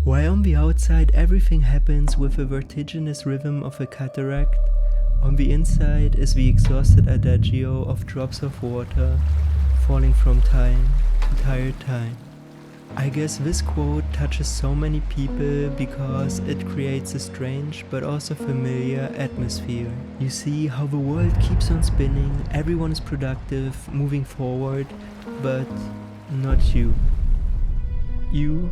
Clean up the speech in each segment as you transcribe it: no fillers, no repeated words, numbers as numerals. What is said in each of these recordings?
While on the outside everything happens with the vertiginous rhythm of a cataract, on the inside is the exhausted adagio of drops of water falling from time to time. I guess this quote touches so many people because it creates a strange but also familiar atmosphere. You see how the world keeps on spinning, everyone is productive, moving forward, but not you. You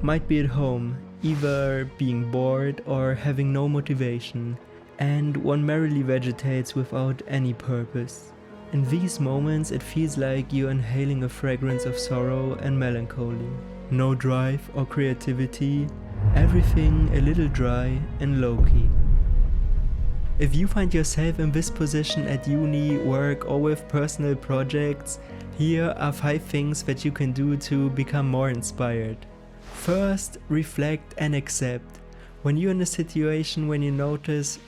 might be at home, either being bored or having no motivation, and one merrily vegetates without any purpose. In these moments it feels like you're inhaling a fragrance of sorrow and melancholy. No drive or creativity, everything a little dry and low-key. If you find yourself in this position at uni, work or with personal projects, here are 5 things that you can do to become more inspired. First, reflect and accept. When you're in a situation when you notice,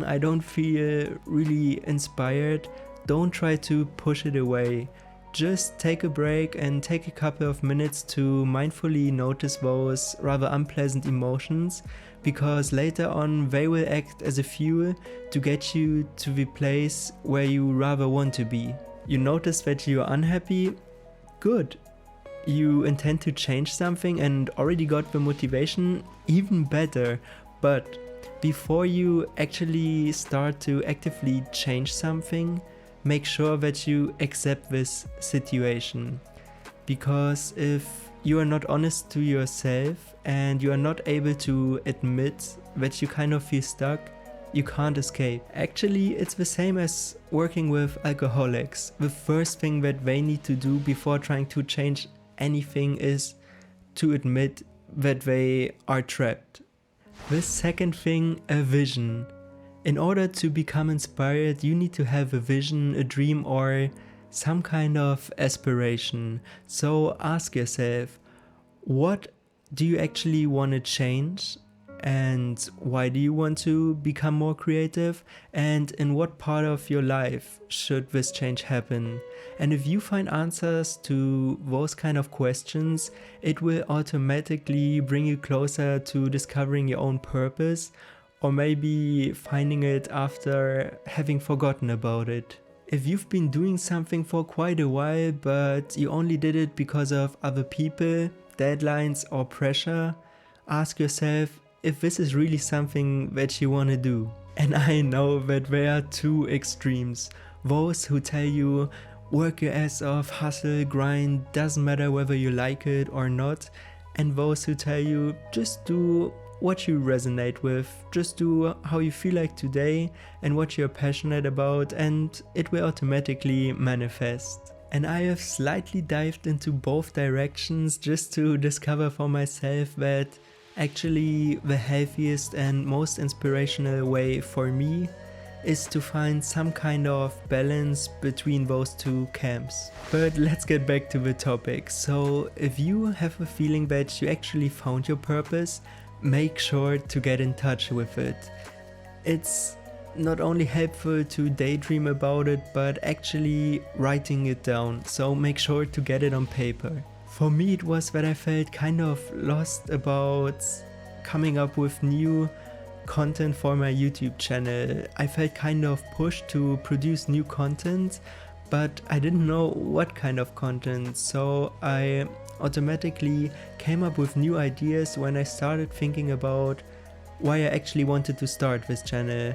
I don't feel really inspired, don't try to push it away. Just take a break and take a couple of minutes to mindfully notice those rather unpleasant emotions, because later on they will act as a fuel to get you to the place where you rather want to be. You notice that you are unhappy? Good. You intend to change something and already got the motivation? Even better. But before you actually start to actively change something, make sure that you accept this situation. Because if you are not honest to yourself and you are not able to admit that you kind of feel stuck, you can't escape. Actually, it's the same as working with alcoholics. The first thing that they need to do before trying to change anything is to admit that they are trapped. The second thing, a vision. In order to become inspired, you need to have a vision, a dream, or some kind of aspiration. So ask yourself, what do you actually want to change? And why do you want to become more creative? And in what part of your life should this change happen? And if you find answers to those kind of questions, it will automatically bring you closer to discovering your own purpose, or maybe finding it after having forgotten about it. If you've been doing something for quite a while, but you only did it because of other people, deadlines or pressure, ask yourself if this is really something that you want to do. And I know that there are 2 extremes. Those who tell you, work your ass off, hustle, grind, doesn't matter whether you like it or not. And those who tell you, just do what you resonate with, just do how you feel like today and what you're passionate about, and it will automatically manifest. And I have slightly dived into both directions just to discover for myself that actually the healthiest and most inspirational way for me is to find some kind of balance between those 2 camps. But let's get back to the topic. So if you have a feeling that you actually found your purpose, make sure to get in touch with it. It's not only helpful to daydream about it, but actually writing it down, so make sure to get it on paper. For me it was that I felt kind of lost about coming up with new content for my YouTube channel. I felt kind of pushed to produce new content, but I didn't know what kind of content, so I automatically came up with new ideas when I started thinking about why I actually wanted to start this channel.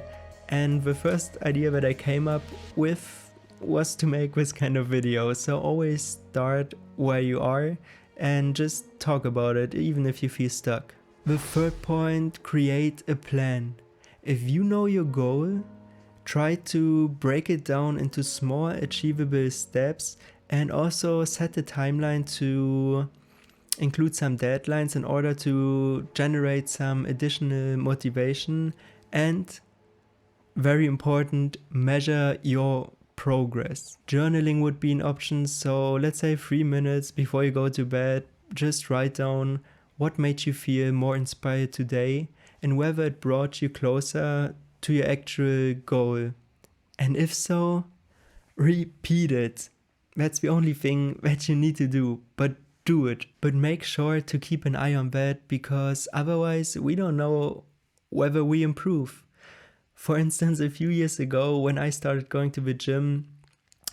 And the first idea that I came up with was to make this kind of video. So always start where you are and just talk about it, even if you feel stuck. The third point, create a plan. If you know your goal, try to break it down into small achievable steps, and also set a timeline to include some deadlines in order to generate some additional motivation. And very important, measure your progress. Journaling would be an option. So let's say 3 minutes before you go to bed, just write down what made you feel more inspired today and whether it brought you closer to your actual goal. And if so, repeat it. That's the only thing that you need to do. But do it. But make sure to keep an eye on that, because otherwise we don't know whether we improve. For instance, a few years ago when I started going to the gym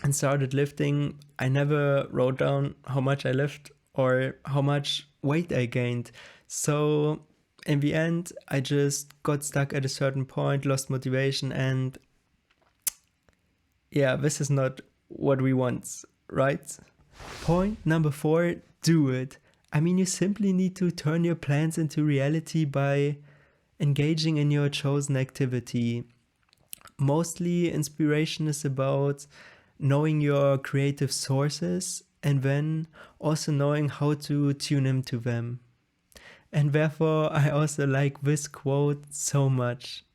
and started lifting, I never wrote down how much I lift or how much weight I gained. So in the end, I just got stuck at a certain point, lost motivation, and yeah, this is not what we want, right? Point number 4, do it. I mean, you simply need to turn your plans into reality by engaging in your chosen activity. Mostly inspiration is about knowing your creative sources and then also knowing how to tune into them. And therefore, I also like this quote so much.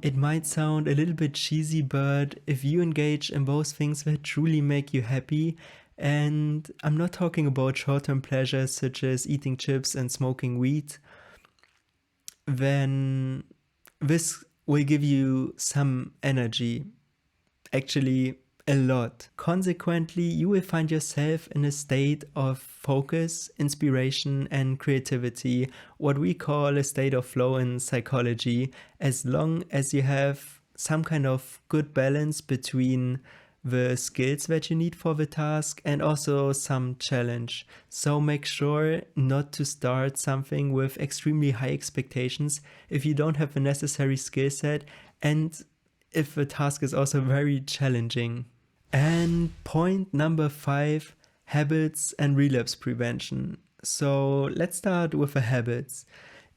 It might sound a little bit cheesy, but if you engage in those things that truly make you happy, and I'm not talking about short-term pleasures such as eating chips and smoking weed, then this will give you some energy, actually a lot. Consequently, you will find yourself in a state of focus, inspiration, and creativity, what we call a state of flow in psychology, as long as you have some kind of good balance between the skills that you need for the task and also some challenge. So make sure not to start something with extremely high expectations if you don't have the necessary skill set and if the task is also very challenging. And point number 5, habits and relapse prevention. So let's start with the habits.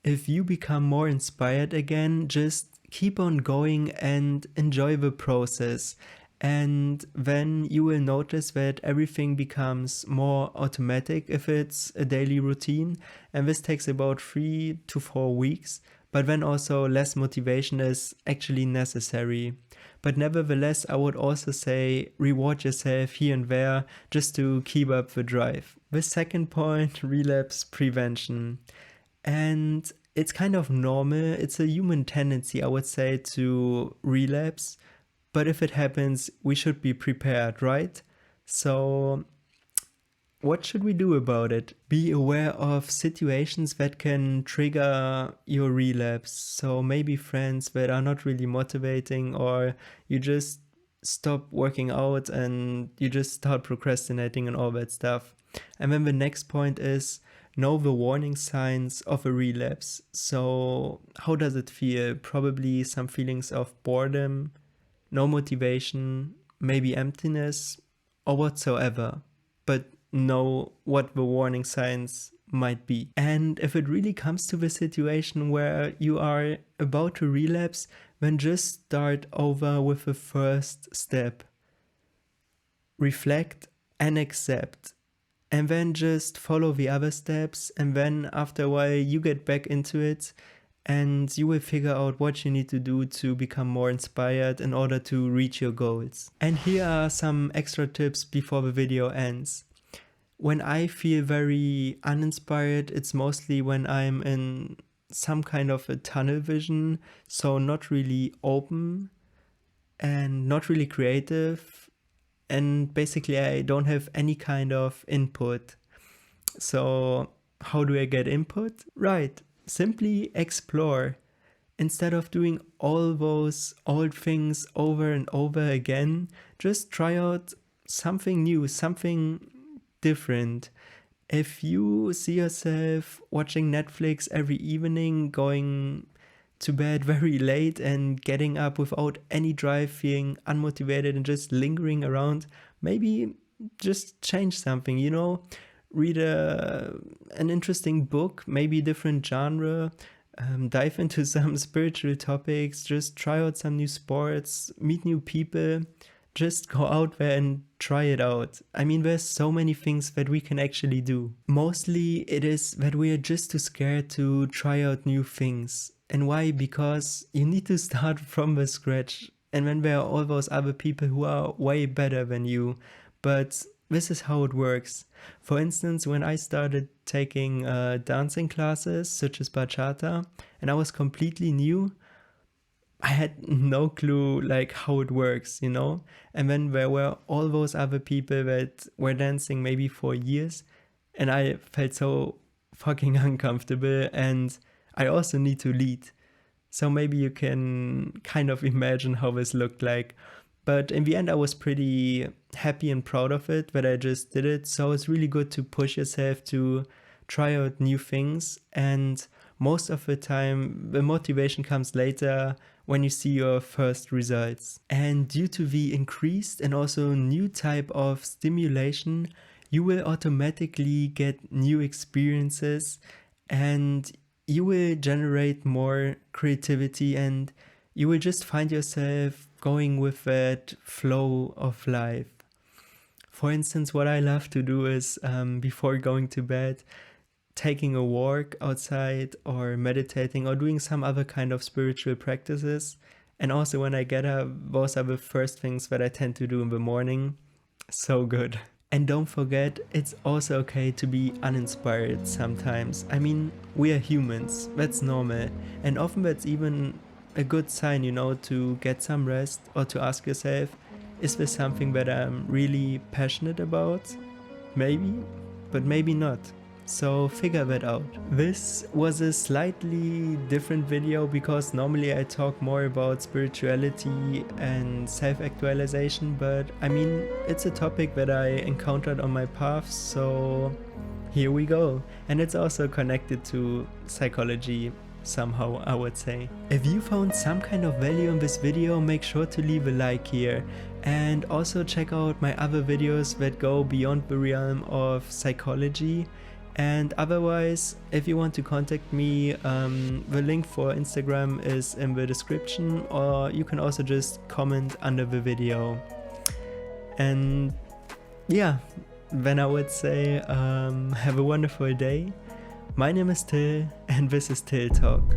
If you become more inspired again, just keep on going and enjoy the process. And then you will notice that everything becomes more automatic if it's a daily routine. And this takes about 3 to 4 weeks. But then also less motivation is actually necessary. But nevertheless, I would also say reward yourself here and there just to keep up the drive. The second point, relapse prevention. And it's kind of normal. It's a human tendency, I would say, to relapse. But if it happens, we should be prepared, right? So what should we do about it? Be aware of situations that can trigger your relapse. So maybe friends that are not really motivating, or you just stop working out and you just start procrastinating and all that stuff. And then the next point is know the warning signs of a relapse. So how does it feel? Probably some feelings of boredom, no motivation, maybe emptiness, or whatsoever. But know what the warning signs might be. And if it really comes to the situation where you are about to relapse, then just start over with the first step. Reflect and accept. And then just follow the other steps. And then after a while, you get back into it. And you will figure out what you need to do to become more inspired in order to reach your goals. And here are some extra tips before the video ends. When I feel very uninspired, it's mostly when I'm in some kind of a tunnel vision, so not really open and not really creative, and basically I don't have any kind of input. So how do I get input? Right. Simply explore. Instead of doing all those old things over and over again, just try out something new, something different. If you see yourself watching Netflix every evening, going to bed very late and getting up without any drive, feeling unmotivated and just lingering around, maybe just change something, read an interesting book, maybe different genre, dive into some spiritual topics, just try out some new sports, meet new people, just go out there and try it out. I mean, there's so many things that we can actually do. Mostly it is that we are just too scared to try out new things. And why? Because you need to start from the scratch. And then there are all those other people who are way better than you. But this is how it works. For instance, when I started taking dancing classes such as bachata, and I was completely new, I had no clue like how it works, you know? And then there were all those other people that were dancing maybe for years, and I felt so fucking uncomfortable, and I also need to lead. So maybe you can kind of imagine how this looked like. But in the end, I was pretty happy and proud of it that I just did it. So it's really good to push yourself to try out new things. And most of the time, the motivation comes later when you see your first results. And due to the increased and also new type of stimulation, you will automatically get new experiences, and you will generate more creativity, and you will just find yourself going with that flow of life. For instance, what I love to do is before going to bed, taking a walk outside or meditating or doing some other kind of spiritual practices. And also when I get up, those are the first things that I tend to do in the morning. So good. And don't forget, it's also okay to be uninspired sometimes. I mean, we are humans, that's normal. And often that's even a good sign, you know, to get some rest or to ask yourself, is this something that I'm really passionate about? Maybe, but maybe not. So figure that out. This was a slightly different video because normally I talk more about spirituality and self-actualization, but I mean, it's a topic that I encountered on my path, so here we go. And it's also connected to psychology somehow, I would say. If you found some kind of value in this video, make sure to leave a like here. And also check out my other videos that go beyond the realm of psychology. And otherwise, if you want to contact me, the link for Instagram is in the description, or you can also just comment under the video. And yeah, then I would say have a wonderful day. My name is Till, and this is Till Talk.